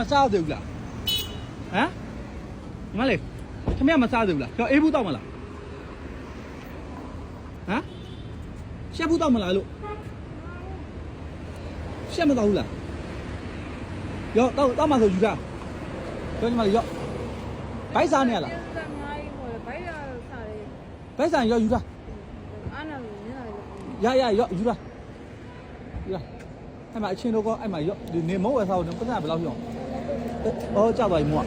မစားသေးဘူးလားဟမ်ငါလေခမရမစားသေးဘူးလားကြောအေးဘူးတောက်မလားဟမ်ရှက်ဘူးတောက်မလားလို့ရှက်မတောက်ဘူးလားရောတောက်မှဆိုယူတာပြောညီမလေးရောဘိုက်စားနေရလားဘိုက်စားရောယူတာရရောယူတာအဲ့မှာအချင်းတို့ကအဲ့မှာရောဒီနေမုံဝယ်စားတော့ပတ်စံဘယ်လောက်ပြောဩကြောက်ပါပြီမို့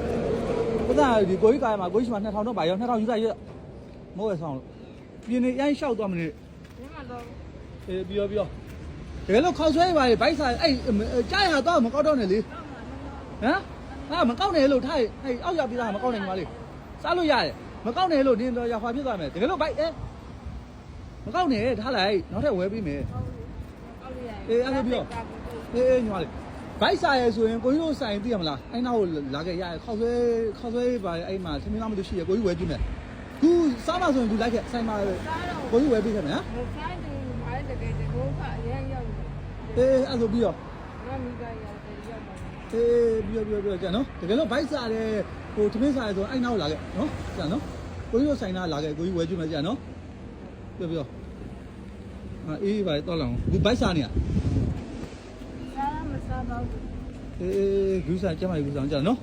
ပတ်စံဒီကိုကြီးကားမှာကိုကြီးရှိမှာ2000တော့ပါရော2000ယူတာရမုံဝယ်စားလို့ပြင်းနေရိုင်းလျှောက်သွားမနေအေးပြောတကယ်လို့ခေါက်ဆွဲပါလေဘိုက်စားအဲ့ကြားရတော့မကောက်တော့နဲ့လေဟမ်ဟာမကောက်နဲ့လို့ထားအဲ့အောက်ရပြတာမကောက်နဲ့ညီမလေးစားလို့ရတယ်မကောက်နဲ့လို့နင်းတော့ရခွာဖြစ်သွားမယ်တကယ်လို့ဘိုက်မကောက်နဲ့ထားလိုက်နောက်ထပ်ဝဲပြီးမယ်အေးအဲ့လိုပြောအေးညီမလေးဘိုက်စားရဲဆိုရင်ကိုကြီးတို့ဆိုင်သိရမလားအဲ့နောက်လာခဲ့ရခေါက်ဆွဲပါအဲ့မှာသမီးသားမလို့ရှိရကိုကြီးဝဲကြည့်မယ်ခုစားမှဆိုရင်သူလိုက်ခဲ့ဆိုင်မှာကိုကြီးဝဲပြီးခဲ့မယ်ဟမ်ဆိုင်တယ်မားတကယ်တကောကအရင်ရောက်အေးအဲ့လိုပြီးတော့မိကရောက်တယ်ရောက်ပါအေးပြောကြနော်တကယ်လို့ဘိုက်စားရဲဟိုသမီးစားရဲဆိုအဲ့နောက်လာခဲ့နော်ကြနော်ကိုကြီးတို့ဆိုင်သားလာခဲ့ကိုကြီးဝဲကြည့်မယ်ကြနော်ပြောအေးပါတော့လောင်ဒီဘိုက်စားနေရစားမစားပါဘူးအေးဂူးစားကျမဂူးစားကြနော်